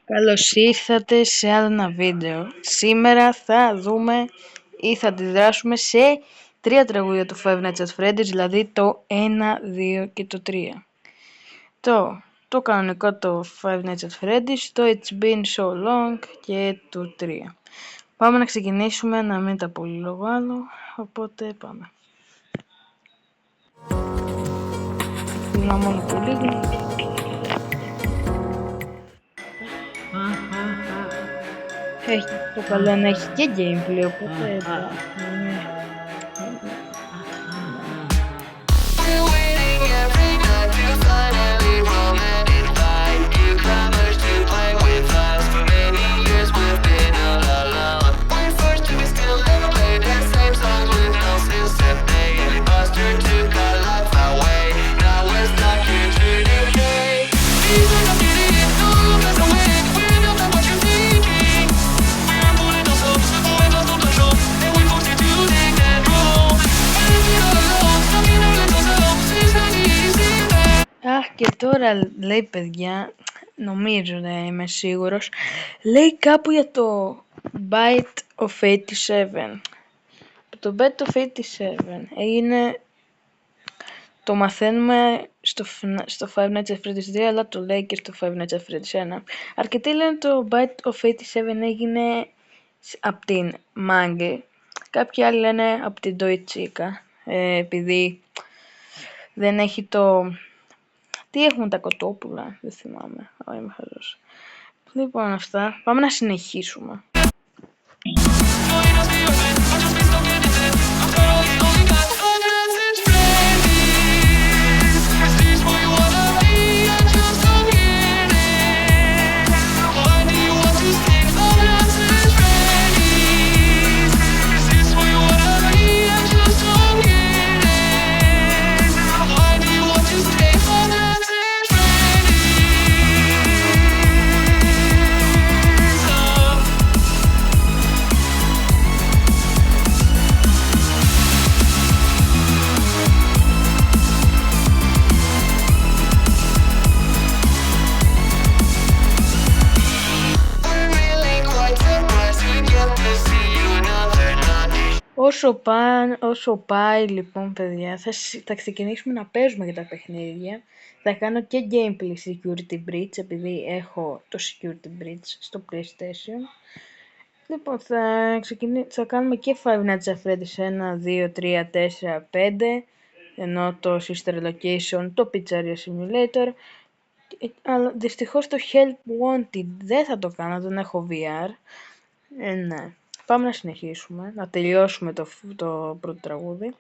Καλώς ήρθατε σε άλλο ένα βίντεο. Σήμερα θα δούμε ή θα αντιδράσουμε σε 3 τραγούδια του Five Nights at Freddy's, δηλαδή το 1, 2 και το 3. Το κανονικό το Five Nights at Freddy's, το It's Been So Long και το 3. Πάμε να ξεκινήσουμε, να μην τα πολυλογώ άλλο, οπότε πάμε. Μιλάω μόνο πολύ γλυκά. Έχει το καλό να έχει και gameplay, οπότε και τώρα λέει, παιδιά, νομίζω, δεν είμαι σίγουρος, λέει κάπου για το Bite of 87. Το Bite of 87 έγινε, το μαθαίνουμε στο Five Nights at Freddy's 2, αλλά το λέει και στο Five Nights at Freddy's 1. Αρκετοί λένε το Bite of 87 έγινε από την Mangle, κάποιοι άλλοι λένε από την Toy Chica, επειδή δεν έχει το... Τι έχουν τα κοτόπουλα, δεν θυμάμαι. Είμαι χαζός. Λοιπόν, αυτά. Πάμε να συνεχίσουμε. Όσο πάει λοιπόν, παιδιά, θα ξεκινήσουμε να παίζουμε για τα παιχνίδια. Θα κάνω και gameplay Security Breach, επειδή έχω το Security Breach στο PlayStation. Λοιπόν, θα κάνουμε και Five Nights at Freddy's 1, 2, 3, 4, 5, ενώ το Sister Location, το Pizzeria Simulator. Αλλά δυστυχώς το Help Wanted δεν θα το κάνω, δεν έχω VR. Ναι. Πάμε να συνεχίσουμε, να τελειώσουμε το πρώτο τραγούδι.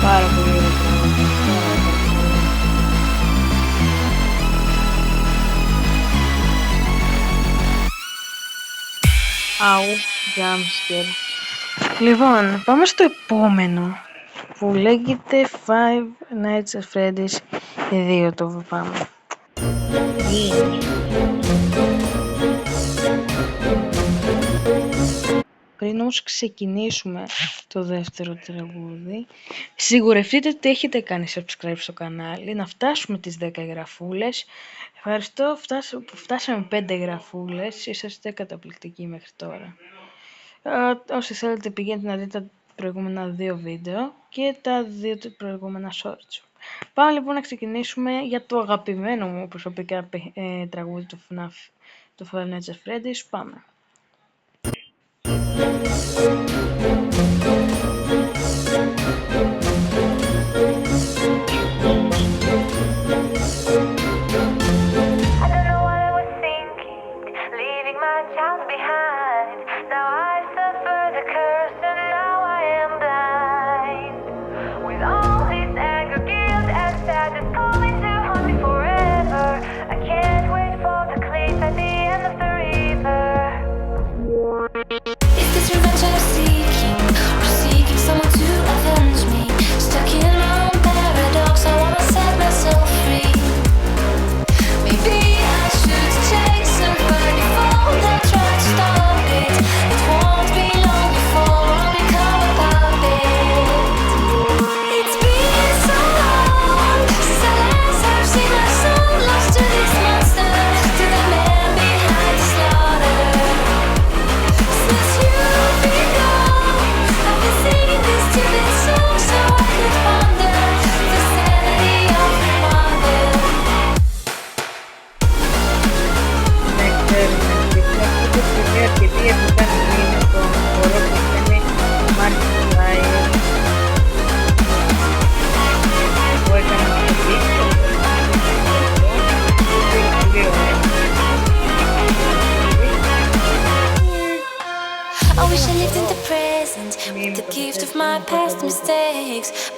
Πάρα πολύ ωραία. Αου, jumpscare. Λοιπόν, πάμε στο επόμενο που λέγεται Five Nights at Freddy's 2. Το πάμε. Πριν όμως ξεκινήσουμε το δεύτερο τραγούδι, σιγουρευτείτε ότι έχετε κάνει subscribe στο κανάλι, να φτάσουμε τις 10 εγγραφούλες. Ευχαριστώ που φτάσαμε 5 εγγραφούλες, είσαστε καταπληκτικοί μέχρι τώρα. Όσοι θέλετε πηγαίνετε να δείτε τα προηγούμενα 2 βίντεο και τα 2 προηγούμενα shorts. Πάμε λοιπόν να ξεκινήσουμε για το αγαπημένο μου προσωπικά τραγούδι του FNAF, το Five Nights at Freddy's. Πάμε.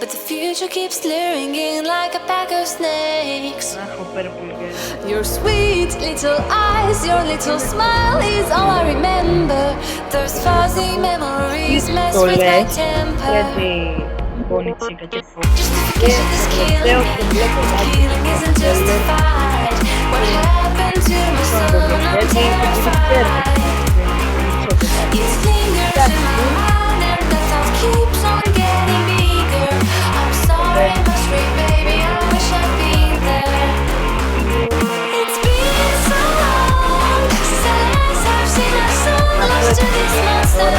But the future keeps luring in like a pack of snakes. Your sweet little eyes, your little smile is all I remember. Those fuzzy memories mess with my temper. Justification is killing me. Healing isn't justified. What happened to my son? I'm terrified. It lingers in my mind and the thought keeps on getting bigger. I'm sorry, but sweet baby, I wish I'd been there. It's been so long since the last I've seen our soul lost to this monster,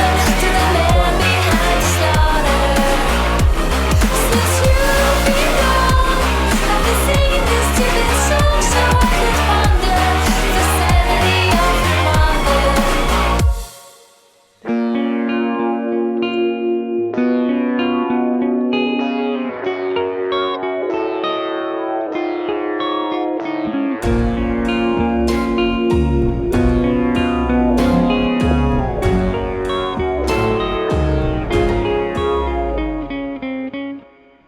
to the man behind the slaughter. Since you've been gone, I've been singing this to this song so I could ponder the sanity of your mother.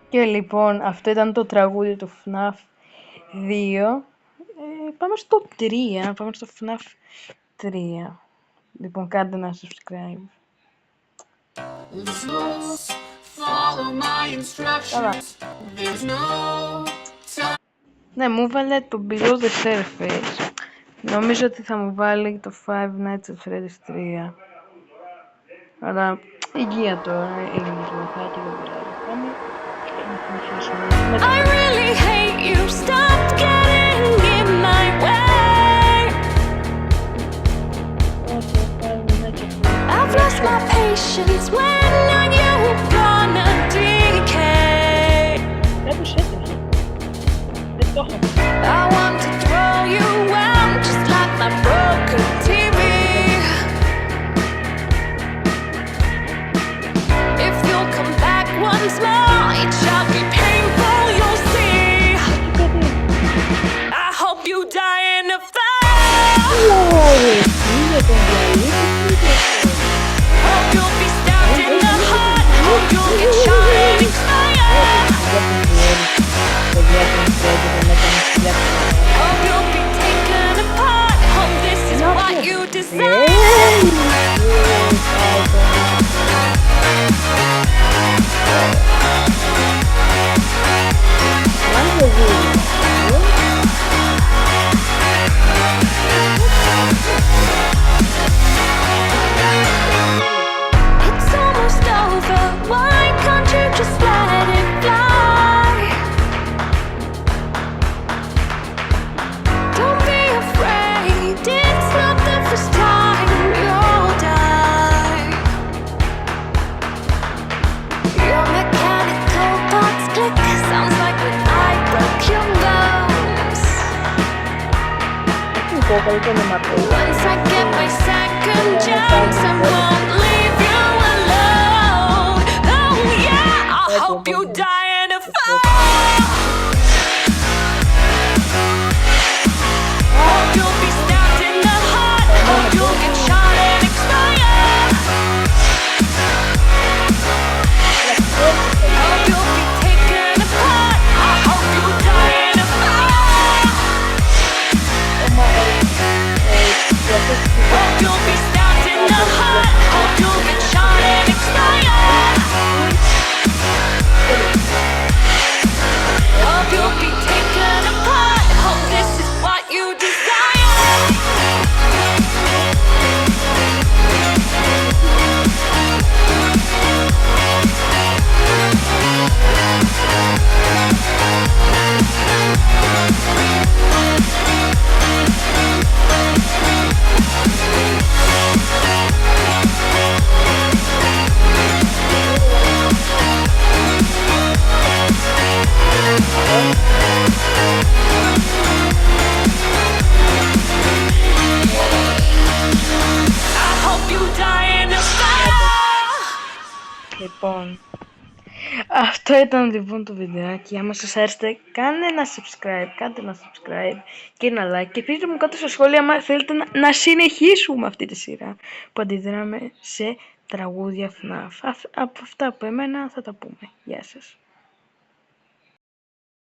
Και λοιπόν αυτό ήταν το τραγούδι του FNAF 2. Πάμε στο 3, πάμε στο FNAF 3. Λοιπόν, κάντε ένα subscribe. Ναι, μου βάλε το Below the Surface. Νομίζω ότι θα μου βάλει το Five Nights at Freddy's 3. Αλλά υγεία τώρα, έγινε το λαθάκι, δεν πειράζει. Πάμε. I really hate you, stop getting in my way. I've lost my patience, when are you gonna decay? I want to throw you out just like my broken TV. If you'll come back once more, it shall be painful, you'll see. I hope you die in a fire. Hope you'll be stabbed in the heart. Hope you'll get shot and expire. Hope you'll be taken apart. Hope this is what you desire. It's almost over. Why can't you just let it fly? πω, καλύτερα να μάθω. Once I get my second chance, I won't leave you alone. Oh yeah, I hope you die in a fire. Hope you'll be stabbed in the heart. Hope you'll get shot and expire. Hope you'll be taken apart. I hope you die in a fire. Hope you'll be stabbed in the heart. Hope you'll get shot and expire. Hope you'll be taken apart. Hope this is what you desire. I hope you die in a fire. Λοιπόν, αυτό ήταν λοιπόν το βιντεάκι. Άμα σας άρεσε, κάντε ένα subscribe και ένα like. Και πείτε μου κάτω στα σχόλια άμα θέλετε να συνεχίσουμε αυτή τη σειρά που αντιδράμε σε τραγούδια FNAF. Από αυτά από εμένα θα τα πούμε. Γεια σας.